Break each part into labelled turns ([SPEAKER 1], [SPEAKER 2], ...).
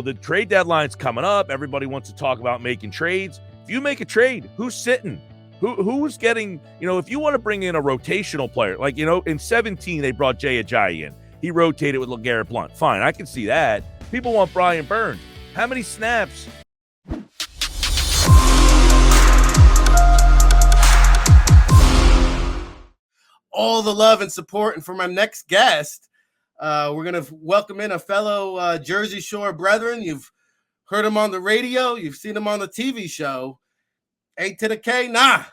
[SPEAKER 1] the trade deadline's coming up. Everybody wants to talk about making trades. If you make a trade, who's sitting? Who's getting, if you want to bring in a rotational player, like, in 17, they brought Jay Ajayi in. He rotated with LeGarrette Blount. Fine, I can see that. People want Brian Burns. How many snaps?
[SPEAKER 2] All the love and support. And for my next guest, we're going to welcome in a fellow Jersey Shore brethren. You've heard him on the radio. You've seen him on the TV show. A to the K, nah.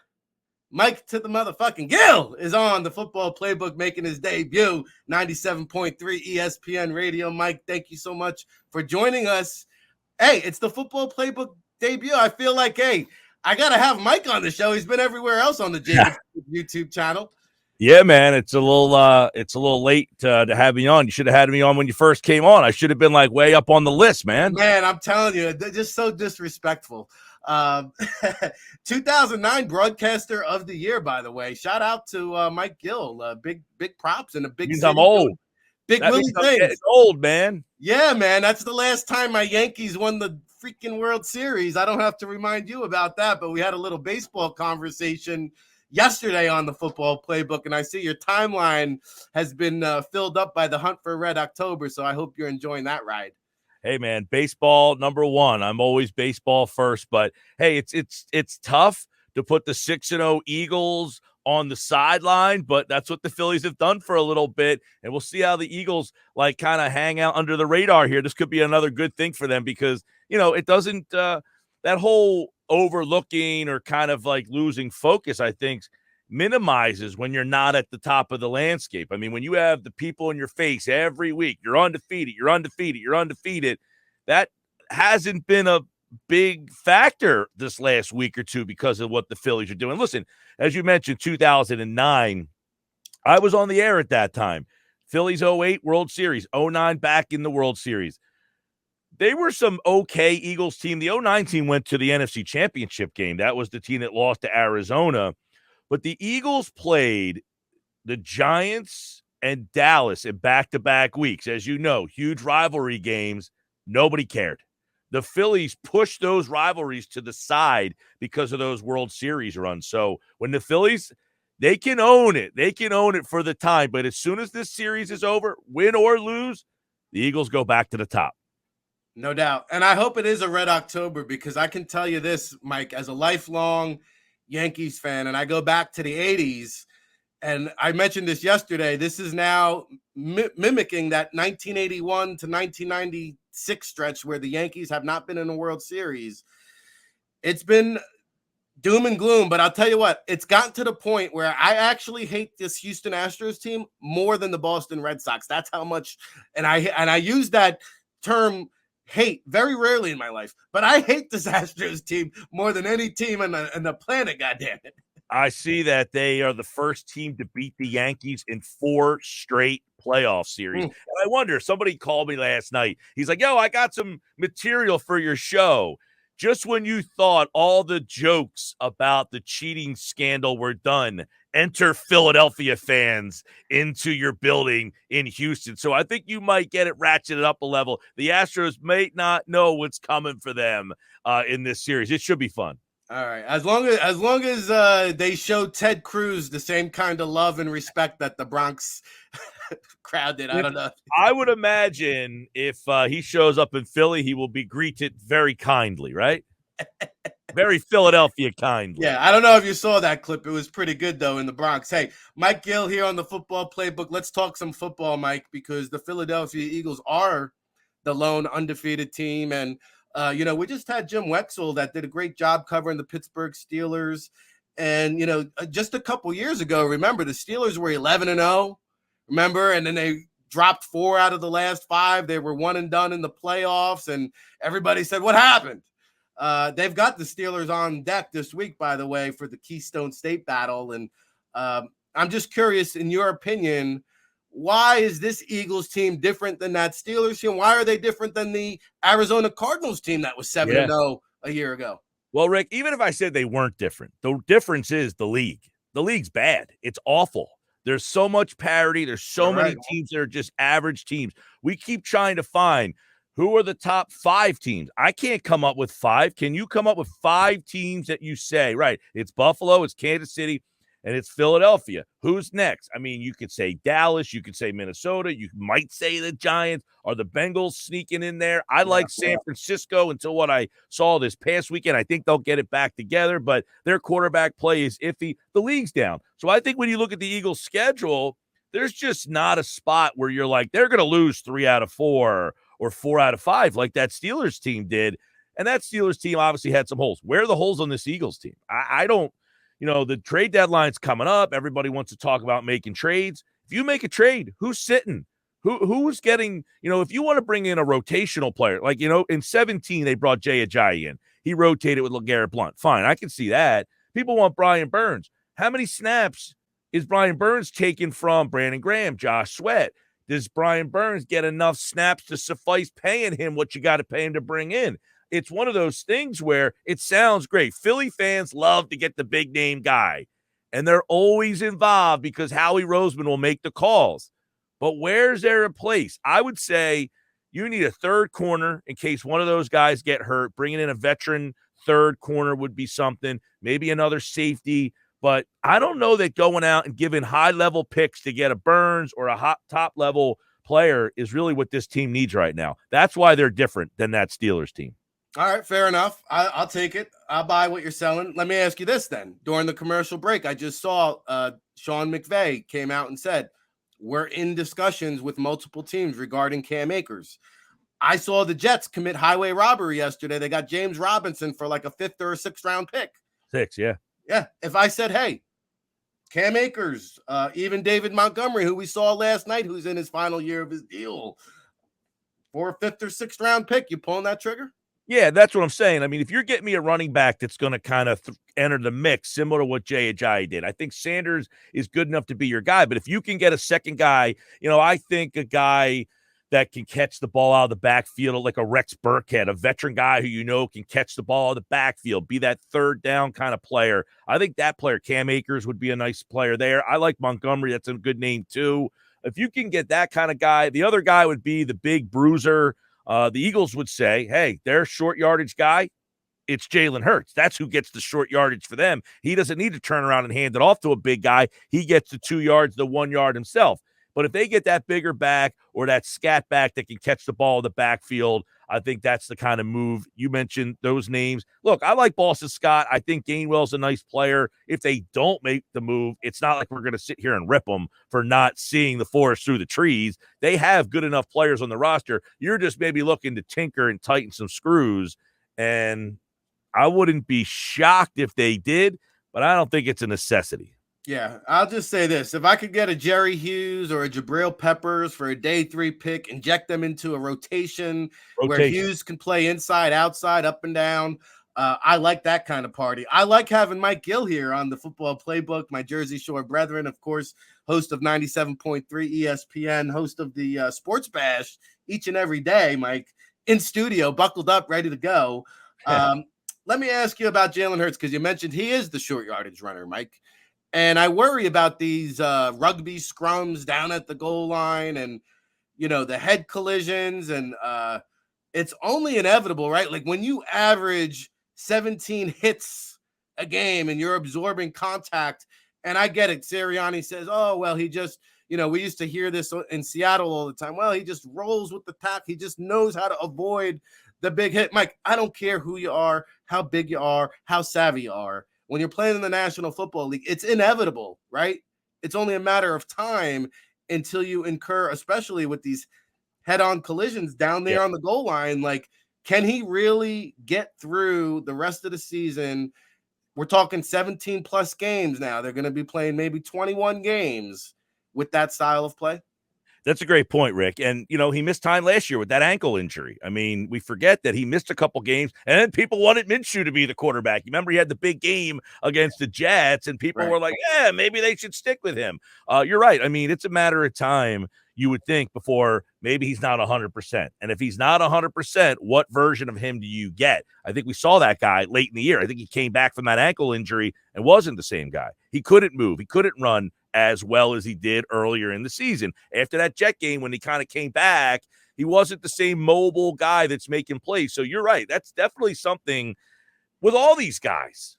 [SPEAKER 2] Mike to the motherfucking Gill is on the Football Playbook, making his debut, 97.3 ESPN Radio. Mike, thank you so much for joining us. Hey, it's the Football Playbook debut. I feel like, hey, I got to have Mike on the show. He's been everywhere else on the JAKIB YouTube channel.
[SPEAKER 1] Yeah, man, it's a little late to have me on. You should have had me on when you first came on. I should have been like way up on the list, man.
[SPEAKER 2] Man, I'm telling you, they're just so disrespectful. 2009 Broadcaster of the Year, by the way. Shout out to Mike Gill. Big props and a big.
[SPEAKER 1] Means I'm old.
[SPEAKER 2] Big Willie thing.
[SPEAKER 1] It's old, man.
[SPEAKER 2] Yeah, man. That's the last time my Yankees won the freaking World Series. I don't have to remind you about that, but we had a little baseball conversation yesterday on the Football Playbook, and I see your timeline has been filled up by the hunt for Red October, so I hope you're enjoying that ride.
[SPEAKER 1] Hey, man, baseball number one. I'm always baseball first, but hey, it's tough to put the 6-0 Eagles on the sideline, but that's what the Phillies have done for a little bit, and we'll see how the Eagles like kind of hang out under the radar here. This could be another good thing for them because, it doesn't that whole overlooking or kind of like losing focus, I think, minimizes when you're not at the top of the landscape. I mean, when you have the people in your face every week, you're undefeated, that hasn't been a big factor this last week or two because of what the Phillies are doing. Listen, as you mentioned, 2009, I was on the air at that time. Phillies 08 World Series, 09 back in the World Series. They were some okay Eagles team. The 09 team went to the NFC Championship game. That was the team that lost to Arizona. But the Eagles played the Giants and Dallas in back-to-back weeks. As you know, huge rivalry games. Nobody cared. The Phillies pushed those rivalries to the side because of those World Series runs. So when the Phillies, they can own it. They can own it for the time. But as soon as this series is over, win or lose, the Eagles go back to the top.
[SPEAKER 2] No doubt. And I hope it is a Red October because I can tell you this, Mike, as a lifelong Yankees fan, and I go back to the 80s, and I mentioned this yesterday, this is now mimicking that 1981 to 1996 stretch where the Yankees have not been in a World Series. It's been doom and gloom, but I'll tell you what, it's gotten to the point where I actually hate this Houston Astros team more than the Boston Red Sox. That's how much, and I use that term hate very rarely in my life, but I hate this Astros team more than any team on the planet, goddammit.
[SPEAKER 1] I see that they are the first team to beat the Yankees in 4 straight playoff series. And I wonder, somebody called me last night. He's like, yo, I got some material for your show. Just when you thought all the jokes about the cheating scandal were done, enter Philadelphia fans into your building in Houston. So I think you might get it ratcheted up a level. The Astros may not know what's coming for them in this series. It should be fun.
[SPEAKER 2] All right. As long as they show Ted Cruz the same kind of love and respect that the Bronx crowd did. I don't know.
[SPEAKER 1] I would imagine if he shows up in Philly, he will be greeted very kindly, right? Very Philadelphia kindly.
[SPEAKER 2] Yeah, I don't know if you saw that clip. It was pretty good, though, in the Bronx. Hey, Mike Gill here on the Football Playbook. Let's talk some football, Mike, because the Philadelphia Eagles are the lone undefeated team. And, we just had Jim Wexell that did a great job covering the Pittsburgh Steelers. And, just a couple years ago, remember, the Steelers were 11-0, remember? And then they dropped 4 out of the last 5. They were one and done in the playoffs. And everybody said, what happened? They've got the Steelers on deck this week, by the way, for the Keystone State battle. And I'm just curious, in your opinion, why is this Eagles team different than that Steelers team? Why are they different than the Arizona Cardinals team that was 7-0 a year ago?
[SPEAKER 1] Well, Rick, even if I said they weren't different, the difference is the league. The league's bad. It's awful. There's so much parity. There's so many teams that are just average teams. We keep trying to find who are the top 5 teams? I can't come up with 5. Can you come up with 5 teams that you say, right, it's Buffalo, it's Kansas City, and it's Philadelphia? Who's next? I mean, you could say Dallas, you could say Minnesota, you might say the Giants. Are the Bengals sneaking in there? I like San Francisco until what I saw this past weekend. I think they'll get it back together, but their quarterback play is iffy. The league's down. So I think when you look at the Eagles' schedule, there's just not a spot where you're like, they're going to lose 3 out of 4 or 4 out of 5 like that Steelers team did. And that Steelers team obviously had some holes. Where are the holes on this Eagles team? I don't, the trade deadline's coming up. Everybody wants to talk about making trades. If you make a trade, who's sitting? Who's getting, if you want to bring in a rotational player, like, in 17, they brought Jay Ajayi in. He rotated with LeGarrette Blount. Fine, I can see that. People want Brian Burns. How many snaps is Brian Burns taking from Brandon Graham, Josh Sweat? Does Brian Burns get enough snaps to suffice paying him what you got to pay him to bring in? It's one of those things where it sounds great. Philly fans love to get the big name guy, and they're always involved because Howie Roseman will make the calls. But where's there a place? I would say you need a third corner in case one of those guys get hurt. Bringing in a veteran third corner would be something, maybe another safety. But I don't know that going out and giving high-level picks to get a Burns or a top-level player is really what this team needs right now. That's why they're different than that Steelers team.
[SPEAKER 2] All right, fair enough. I'll take it. I'll buy what you're selling. Let me ask you this then. During the commercial break, I just saw Sean McVay came out and said, we're in discussions with multiple teams regarding Cam Akers. I saw the Jets commit highway robbery yesterday. They got James Robinson for like a 5th or a 6th round pick.
[SPEAKER 1] 6, yeah.
[SPEAKER 2] Yeah. If I said, hey, Cam Akers, even David Montgomery, who we saw last night, who's in his final year of his deal, for a 5th or 6th round pick, you pulling that trigger?
[SPEAKER 1] Yeah, that's what I'm saying. I mean, if you're getting me a running back that's going to kind of enter the mix, similar to what Jay Ajayi did, I think Sanders is good enough to be your guy. But if you can get a second guy, I think a guy that can catch the ball out of the backfield like a Rex Burkhead, a veteran guy who can catch the ball out of the backfield, be that third down kind of player. I think that player, Cam Akers, would be a nice player there. I like Montgomery. That's a good name too. If you can get that kind of guy, the other guy would be the big bruiser. The Eagles would say, hey, their short yardage guy, it's Jalen Hurts. That's who gets the short yardage for them. He doesn't need to turn around and hand it off to a big guy. He gets the 2 yards, the 1 yard himself. But if they get that bigger back or that scat back that can catch the ball in the backfield, I think that's the kind of move. You mentioned those names. Look, I like Boston Scott. I think Gainwell's a nice player. If they don't make the move, it's not like we're going to sit here and rip them for not seeing the forest through the trees. They have good enough players on the roster. You're just maybe looking to tinker and tighten some screws. And I wouldn't be shocked if they did, but I don't think it's a necessity.
[SPEAKER 2] Yeah, I'll just say this. If I could get a Jerry Hughes or a Jabril Peppers for a day 3 pick, inject them into a rotation where Hughes can play inside, outside, up and down. I like that kind of party. I like having Mike Gill here on the Football Playbook, my Jersey Shore brethren, of course, host of 97.3 ESPN, host of the Sports Bash each and every day, Mike, in studio, buckled up, ready to go. Let me ask you about Jalen Hurts, because you mentioned he is the short yardage runner, Mike. And I worry about these rugby scrums down at the goal line and, the head collisions. And it's only inevitable, right? Like when you average 17 hits a game and you're absorbing contact, and I get it. Sirianni says, oh, well, he just, we used to hear this in Seattle all the time. Well, he just rolls with the pack. He just knows how to avoid the big hit. Mike, I don't care who you are, how big you are, how savvy you are. When you're playing in the National Football League, it's inevitable, right? It's only a matter of time until you incur, especially with these head-on collisions down there on the goal line. Like, can he really get through the rest of the season? We're talking 17-plus games now. They're going to be playing maybe 21 games with that style of play.
[SPEAKER 1] That's a great point, Rick. And, he missed time last year with that ankle injury. I mean, we forget that he missed a couple games, and then people wanted Minshew to be the quarterback. You remember he had the big game against the Jets, and people were like, yeah, maybe they should stick with him. You're right. I mean, it's a matter of time, you would think, before maybe he's not 100%. And if he's not 100%, what version of him do you get? I think we saw that guy late in the year. I think he came back from that ankle injury and wasn't the same guy. He couldn't move. He couldn't run as well as he did earlier in the season. After that Jet game, when he kind of came back, He wasn't the same mobile guy that's making plays. So you're right. That's definitely something with all these guys.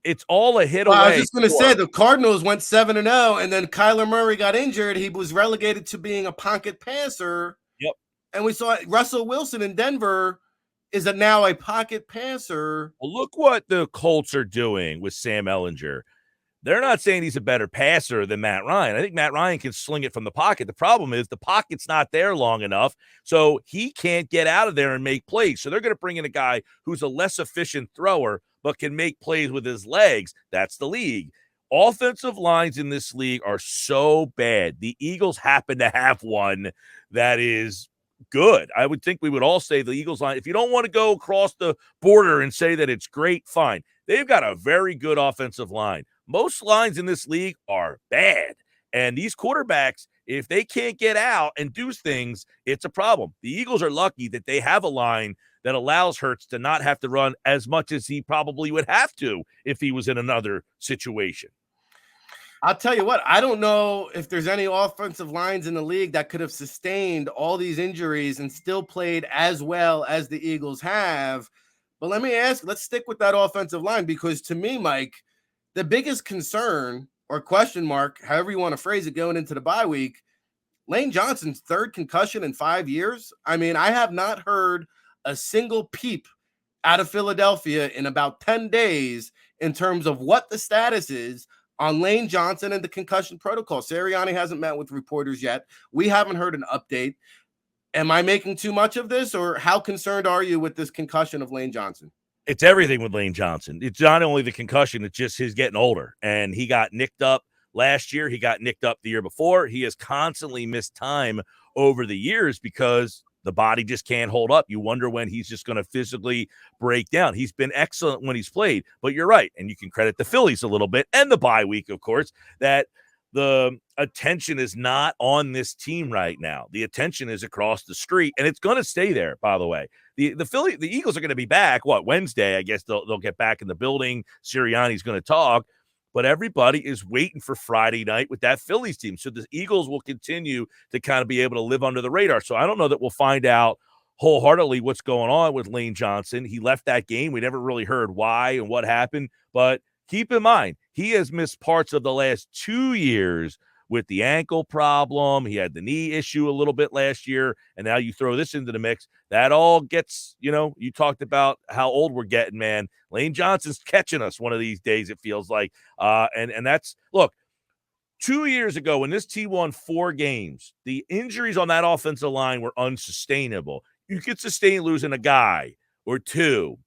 [SPEAKER 1] It's all a hit
[SPEAKER 2] Well, I was
[SPEAKER 1] away.
[SPEAKER 2] just going to say the Cardinals went 7-0, and then Kyler Murray got injured. He was relegated to being a pocket passer.
[SPEAKER 1] Yep.
[SPEAKER 2] And we saw Russell Wilson in Denver is now a pocket passer.
[SPEAKER 1] Well, look what the Colts are doing with Sam Ehlinger. They're not saying he's a better passer than Matt Ryan. I think Matt Ryan can sling it from the pocket. The problem is the pocket's not there long enough, so he can't get out of there and make plays. So they're going to bring in a guy who's a less efficient thrower but can make plays with his legs. That's the league. Offensive lines in this league are so bad. The Eagles happen to have one that is good. I would think we would all say the Eagles line. If you don't want to go across the border and say that it's great, fine. They've got a very good offensive line. Most lines in this league are bad. And these quarterbacks, if they can't get out and do things, it's a problem. The Eagles are lucky that they have a line that allows Hurts to not have to run as much as he probably would have to if he was in another situation.
[SPEAKER 2] I'll tell you what, I don't know if there's any offensive lines in the league that could have sustained all these injuries and still played as well as the Eagles have. But let me ask, let's stick with that offensive line, because to me, Mike, the biggest concern or question mark, however you want to phrase it, going into the bye week, Lane Johnson's third concussion in 5 years. I mean, I have not heard a single peep out of Philadelphia in about 10 days in terms of what the status is on Lane Johnson and the concussion protocol. Sirianni hasn't met with reporters yet. We haven't heard an update. Am I making too much of this, or how concerned are you with this concussion of Lane Johnson?
[SPEAKER 1] It's everything with Lane Johnson. It's not only the concussion, it's just his getting older. And he got nicked up last year. He got nicked up the year before. He has constantly missed time over the years because the body just can't hold up. You wonder when he's just going to physically break down. He's been excellent when he's played, but you're right. And you can credit the Phillies a little bit and the bye week, of course, that the attention is not on this team right now. The attention is across the street, and it's going to stay there, by the way. The Eagles are going to be back, Wednesday? I guess they'll get back in the building. Sirianni's going to talk, but everybody is waiting for Friday night with that Phillies team. So the Eagles will continue to kind of be able to live under the radar. So I don't know that we'll find out wholeheartedly what's going on with Lane Johnson. He left that game. We never really heard why and what happened, but keep in mind, he has missed parts of the last 2 years with the ankle problem. He had the knee issue a little bit last year, and now you throw this into the mix. That all gets, you talked about how old we're getting, man. Lane Johnson's catching us one of these days, it feels like. And that's, look, 2 years ago when this team won 4 games, the injuries on that offensive line were unsustainable. You could sustain losing a guy or two.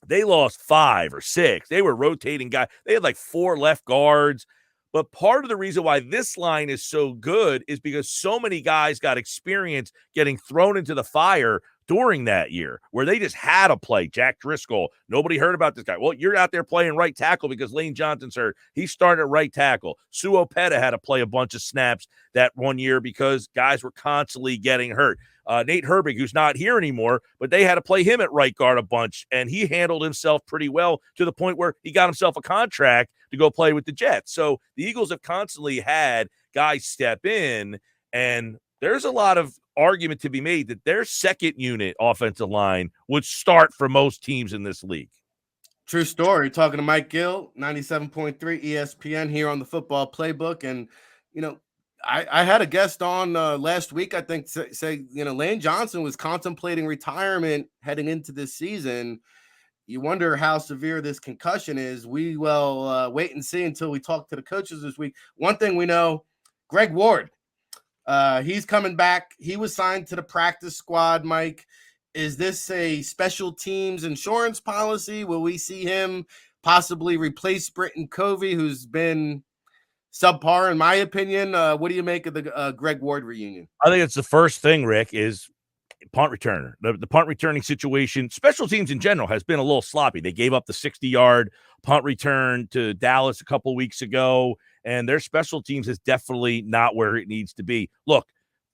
[SPEAKER 1] They lost 5 or 6. They were rotating guys. They had like 4 left guards. But part of the reason why this line is so good is because so many guys got experience getting thrown into the fire during that year where they just had to play. Jack Driscoll, nobody heard about this guy. Well, you're out there playing right tackle because Lane Johnson's hurt. He started at right tackle. Sue Opeta had to play a bunch of snaps that one year because guys were constantly getting hurt. Nate Herbig, who's not here anymore, but they had to play him at right guard a bunch, and he handled himself pretty well to the point where he got himself a contract to go play with the Jets. So the Eagles have constantly had guys step in, and there's a lot of argument to be made that their second unit offensive line would start for most teams in this league.
[SPEAKER 2] True story. Talking to Mike Gill, 97.3 ESPN here on the Football Playbook. And, I had a guest on last week, I think, say, Lane Johnson was contemplating retirement heading into this season. You wonder how severe this concussion is. We will wait and see until we talk to the coaches this week. One thing we know, Greg Ward, he's coming back. He was signed to the practice squad, Mike. Is this a special teams insurance policy? Will we see him possibly replace Britton Covey, who's been subpar, in my opinion? What do you make of the Greg Ward reunion?
[SPEAKER 1] I think it's the first thing, Rick, is punt returner. The punt returning situation, special teams in general, has been a little sloppy. They gave up the 60-yard punt return to Dallas a couple weeks ago, and their special teams is definitely not where it needs to be. Look,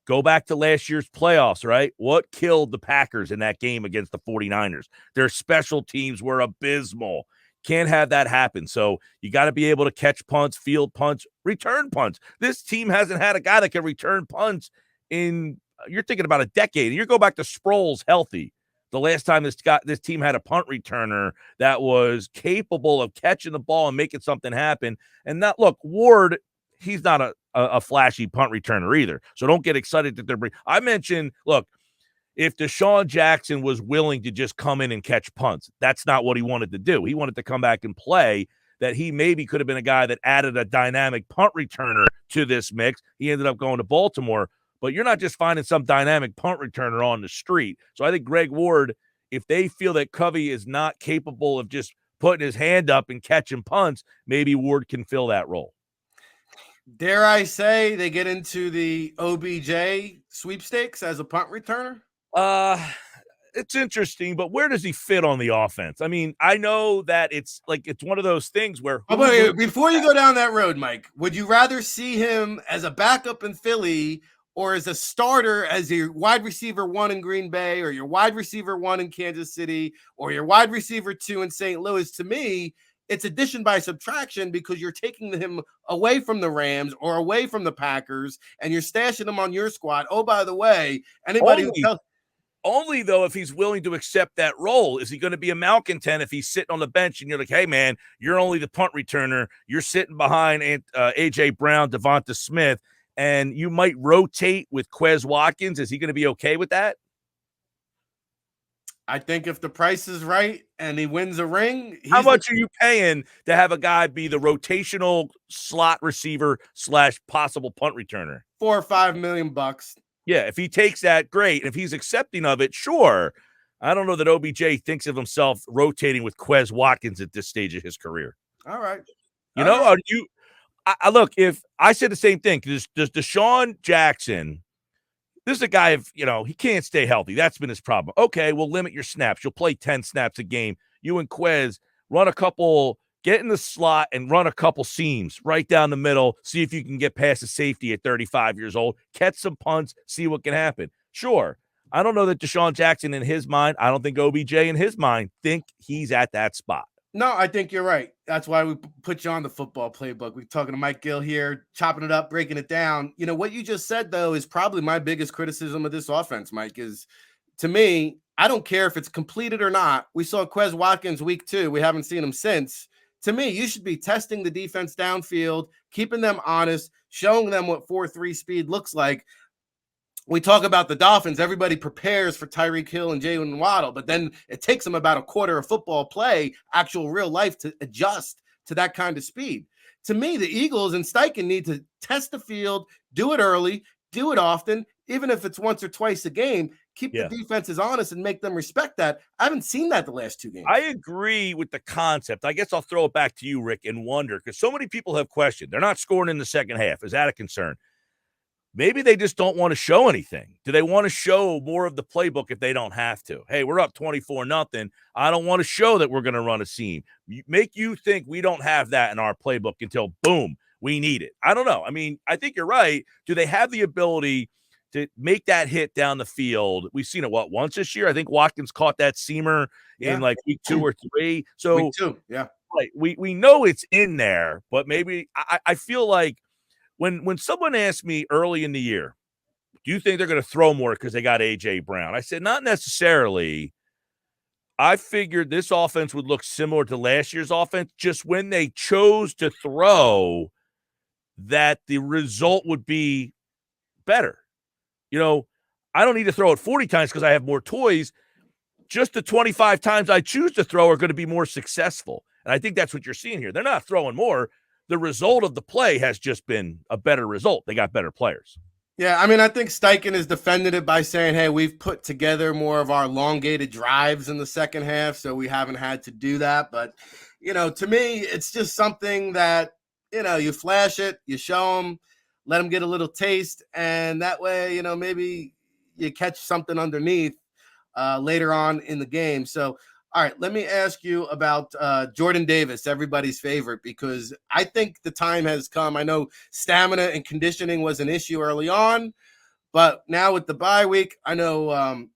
[SPEAKER 1] go back to last year's playoffs, right? What killed the Packers in that game against the 49ers? Their special teams were abysmal. Can't have that happen. So you got to be able to catch punts, field punts, return punts. This team hasn't had a guy that can return punts in you're thinking about a decade. You go back to Sproles healthy. The last time this team had a punt returner that was capable of catching the ball and making something happen. And not look, Ward, he's not a flashy punt returner either. So don't get excited that they're I mentioned, look, if Deshaun Jackson was willing to just come in and catch punts, that's not what he wanted to do. He wanted to come back and play. That he maybe could have been a guy that added a dynamic punt returner to this mix. He ended up going to Baltimore. But you're not just finding some dynamic punt returner on the street. So I think Greg Ward, if they feel that Covey is not capable of just putting his hand up and catching punts, maybe Ward can fill that role.
[SPEAKER 2] Dare I say they get into the OBJ sweepstakes as a punt returner?
[SPEAKER 1] It's interesting, but where does he fit on the offense? I mean, I know that it's one of those things where
[SPEAKER 2] before you go down that road, Mike, would you rather see him as a backup in Philly or as a starter as your wide receiver 1 in Green Bay or your wide receiver 1 in Kansas City or your wide receiver 2 in St. Louis? To me, it's addition by subtraction because you're taking him away from the Rams or away from the Packers and you're stashing him on your squad. Oh, by the way, anybody who tells
[SPEAKER 1] only, though, if he's willing to accept that role. Is he going to be a malcontent if he's sitting on the bench and you're like, hey, man, you're only the punt returner. You're sitting behind A.J. Brown, Devonta Smith, and you might rotate with Quez Watkins. Is he going to be okay with that?
[SPEAKER 2] I think if the price is right and he wins a ring.
[SPEAKER 1] How much are you paying to have a guy be the rotational slot receiver / possible punt returner?
[SPEAKER 2] $4 or $5 million.
[SPEAKER 1] Yeah, if he takes that, great. If he's accepting of it, sure. I don't know that OBJ thinks of himself rotating with Quez Watkins at this stage of his career.
[SPEAKER 2] All right.
[SPEAKER 1] Are you – look, if I said the same thing, does Deshaun Jackson – this is a guy he can't stay healthy. That's been his problem. Okay, we'll limit your snaps. You'll play 10 snaps a game. You and Quez run a couple – get in the slot and run a couple seams right down the middle. See if you can get past the safety at 35 years old. Catch some punts. See what can happen. Sure. I don't know that Deshaun Jackson in his mind, I don't think OBJ in his mind think he's at that spot.
[SPEAKER 2] No, I think you're right. That's why we put you on the football playbook. We're talking to Mike Gill here, chopping it up, breaking it down. What you just said, though, is probably my biggest criticism of this offense, Mike, is to me, I don't care if it's completed or not. We saw Quez Watkins week 2. We haven't seen him since. To me, you should be testing the defense downfield, keeping them honest, showing them what 4.3 speed looks like. We talk about the Dolphins. Everybody prepares for Tyreek Hill and Jalen Waddle, but then it takes them about a quarter of football play, actual real life, to adjust to that kind of speed. To me, the Eagles and Steichen need to test the field, do it early, do it often, even if it's once or twice a game. Keep the defenses honest and make them respect that. I haven't seen that the last 2 games.
[SPEAKER 1] I agree with the concept. I guess I'll throw it back to you, Rick, and wonder, because so many people have questioned. They're not scoring in the second half. Is that a concern? Maybe they just don't want to show anything. Do they want to show more of the playbook if they don't have to? Hey, we're up 24-0. I don't want to show that we're going to run a seam. Make you think we don't have that in our playbook until, boom, we need it. I don't know. I mean, I think you're right. Do they have the ability to make that hit down the field? We've seen it, once this year? I think Watkins caught that seamer in week 2 or 3. So
[SPEAKER 2] week 2, yeah.
[SPEAKER 1] Right. We know it's in there, but maybe I feel like when someone asked me early in the year, do you think they're going to throw more because they got A.J. Brown? I said, not necessarily. I figured this offense would look similar to last year's offense, just when they chose to throw, that the result would be better. I don't need to throw it 40 times because I have more toys. Just the 25 times I choose to throw are going to be more successful. And I think that's what you're seeing here. They're not throwing more. The result of the play has just been a better result. They got better players.
[SPEAKER 2] Yeah, I mean, I think Steichen has defended it by saying, hey, we've put together more of our elongated drives in the second half, so we haven't had to do that. But, to me, it's just something that, you flash it, you show them, let them get a little taste, and that way, maybe you catch something underneath later on in the game. So, all right, let me ask you about Jordan Davis, everybody's favorite, because I think the time has come. I know stamina and conditioning was an issue early on, but now with the bye week, I know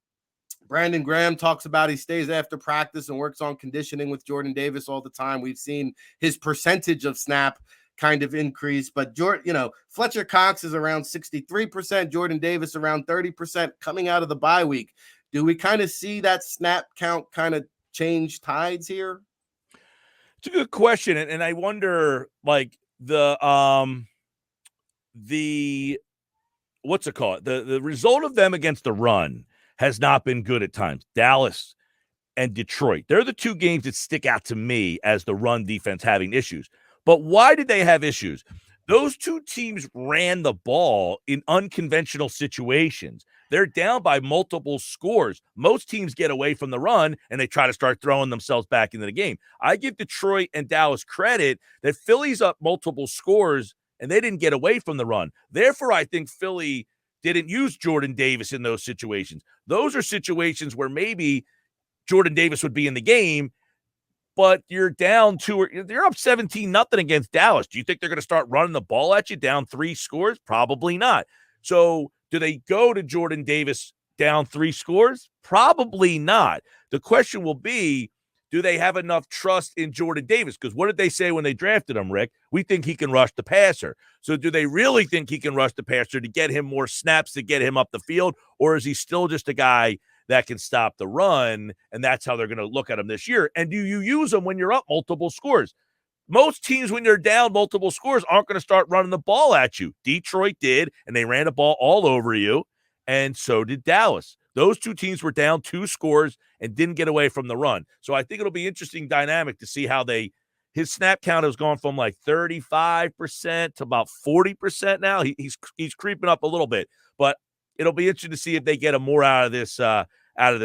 [SPEAKER 2] Brandon Graham talks about he stays after practice and works on conditioning with Jordan Davis all the time. We've seen his percentage of snap kind of increase. But Fletcher Cox is around 63%, Jordan Davis around 30% coming out of the bye week. Do we kind of see that snap count kind of change tides here?
[SPEAKER 1] It's a good question, and I wonder, like, the what's it called? The result of them against the run has not been good at times. Dallas and Detroit, they're the two games that stick out to me as the run defense having issues. But why did they have issues? Those two teams ran the ball in unconventional situations. They're down by multiple scores. Most teams get away from the run and they try to start throwing themselves back into the game. I give Detroit and Dallas credit that Philly's up multiple scores and they didn't get away from the run. Therefore, I think Philly didn't use Jordan Davis in those situations. Those are situations where maybe Jordan Davis would be in the game, but you're down you're up 17-0 against Dallas. Do you think they're going to start running the ball at you down 3 scores? Probably not. So do they go to Jordan Davis down 3 scores? Probably not. The question will be, do they have enough trust in Jordan Davis? Because what did they say when they drafted him, Rick? We think he can rush the passer. So do they really think he can rush the passer to get him more snaps, to get him up the field? Or is he still just a guy that can stop the run, and that's how they're going to look at him this year? And do you use them when you're up multiple scores? Most teams, when they're down multiple scores, aren't going to start running the ball at you. Detroit did, and they ran the ball all over you, and so did Dallas. Those two teams were down 2 scores and didn't get away from the run. So I think it'll be interesting dynamic to see how his snap count has gone from like 35% to about 40% now. He's creeping up a little bit, but it'll be interesting to see if they get him more out of this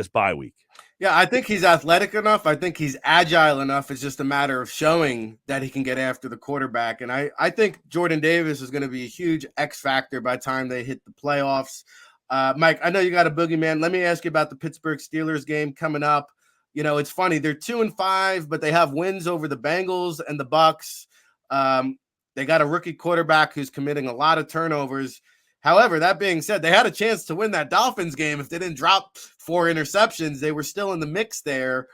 [SPEAKER 1] bye week.
[SPEAKER 2] Yeah, I think he's athletic enough. I think he's agile enough. It's just a matter of showing that he can get after the quarterback. And I think Jordan Davis is going to be a huge X factor by the time they hit the playoffs. Mike, I know you got a boogeyman. Let me ask you about the Pittsburgh Steelers game coming up. It's funny. They're 2-5, but they have wins over the Bengals and the Bucks. They got a rookie quarterback who's committing a lot of turnovers. However, that being said, they had a chance to win that Dolphins game. If they didn't drop 4 interceptions, they were still in the mix there.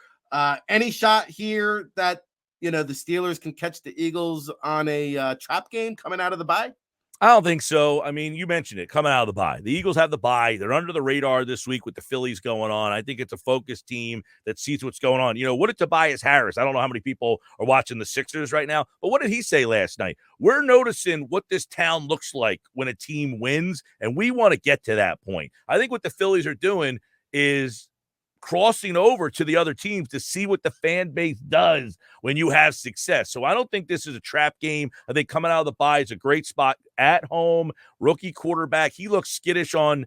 [SPEAKER 2] Any shot here that, the Steelers can catch the Eagles on a trap game coming out of the bye?
[SPEAKER 1] I don't think so. I mean, you mentioned it, coming out of the bye. The Eagles have the bye. They're under the radar this week with the Phillies going on. I think it's a focused team that sees what's going on. What did Tobias Harris? I don't know how many people are watching the Sixers right now, but what did he say last night? We're noticing what this town looks like when a team wins, and we want to get to that point. I think what the Phillies are doing is crossing over to the other teams to see what the fan base does when you have success. So I don't think this is a trap game. I think coming out of the bye is a great spot at home. Rookie quarterback. He looks skittish on,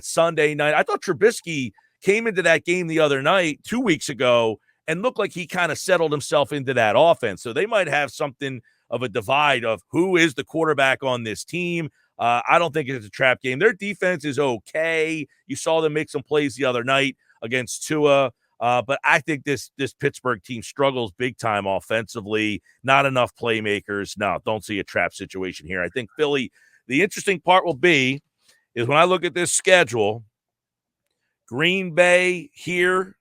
[SPEAKER 1] Sunday night. I thought Trubisky came into that game the other night, 2 weeks ago, and looked like he kind of settled himself into that offense. So they might have something of a divide of who is the quarterback on this team. I don't think it's a trap game. Their defense is okay. You saw them make some plays the other night against Tua. But I think this Pittsburgh team struggles big time offensively. Not enough playmakers. No, don't see a trap situation here. I think Philly, the interesting part will be is when I look at this schedule, Green Bay here,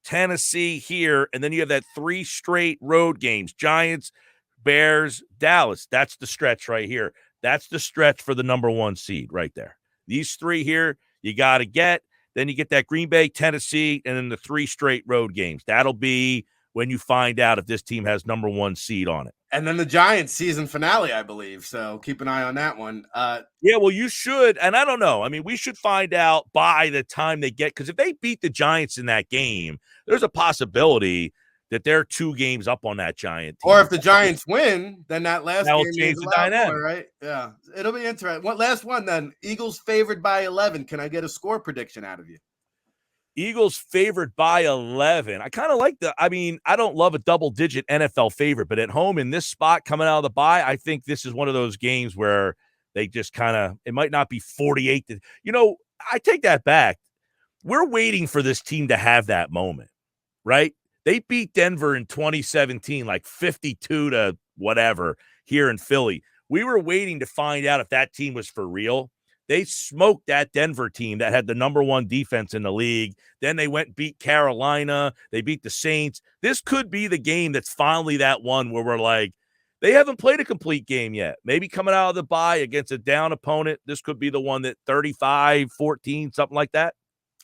[SPEAKER 1] Tennessee here, and then you have that 3 straight road games, Giants, Bears, Dallas. That's the stretch right here. That's the stretch for the number 1 seed right there. These 3 here, you got to get. Then you get that Green Bay, Tennessee, and then the 3 straight road games. That'll be when you find out if this team has number 1 seed on it.
[SPEAKER 2] And then the Giants season finale, I believe. So keep an eye on that one.
[SPEAKER 1] Yeah, well, you should. And I don't know. I mean, we should find out by the time they get – because if they beat the Giants in that game, there's a possibility that they're 2 games up on that Giant team.
[SPEAKER 2] Or if the Giants win, then that last game
[SPEAKER 1] will change the dynamic.
[SPEAKER 2] More, right? Yeah. It'll be interesting. What last one then? Eagles favored by 11. Can I get a score prediction out of you?
[SPEAKER 1] Eagles favored by 11. I kind of like I don't love a double-digit NFL favorite, but at home in this spot coming out of the bye, I think this is one of those games where they just it might not be 48. I take that back. We're waiting for this team to have that moment, right? They beat Denver in 2017, like 52 to whatever here in Philly. We were waiting to find out if that team was for real. They smoked that Denver team that had the number 1 defense in the league. Then they went and beat Carolina. They beat the Saints. This could be the game that's finally that one where we're like, They haven't played a complete game yet. Maybe coming out of the bye against a down opponent, this could be the one that 35-14, something like that.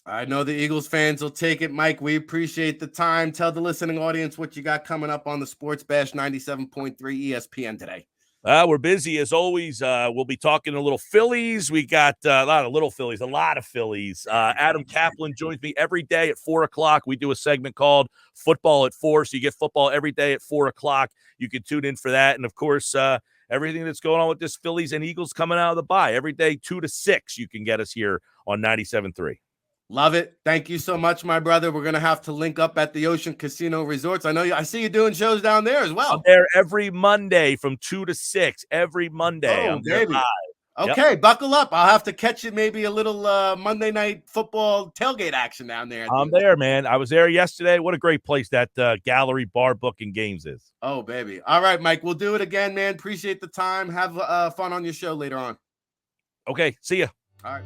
[SPEAKER 2] I know the Eagles fans will take it, Mike. We appreciate the time. Tell the listening audience what you got coming up on the Sports Bash 97.3 ESPN today.
[SPEAKER 1] We're busy as always. We'll be talking a little Phillies. We got a lot of Phillies. Adam Kaplan joins me every day at 4:00. We do a segment called Football at 4. So you get football every day at 4:00. You can tune in for that. And of course, everything that's going on with this Phillies and Eagles coming out of the bye every day, 2 to 6. You can get us here on 97.3.
[SPEAKER 2] Love it. Thank you so much, my brother. We're going to have to link up at the Ocean Casino Resorts. I see you doing shows down there as well.
[SPEAKER 1] I'm there every Monday from 2 to 6. Every Monday.
[SPEAKER 2] Oh,
[SPEAKER 1] I'm there
[SPEAKER 2] baby.
[SPEAKER 1] live.
[SPEAKER 2] Okay,
[SPEAKER 1] Yep.
[SPEAKER 2] Buckle up. I'll have to catch you maybe a little Monday night football tailgate action down there.
[SPEAKER 1] I'm there, man. I was there yesterday. What a great place that gallery, bar, book, and games is.
[SPEAKER 2] Oh, baby. All right, Mike. We'll do it again, man. Appreciate the time. Have fun on your show later on.
[SPEAKER 1] Okay. See ya.
[SPEAKER 2] All right.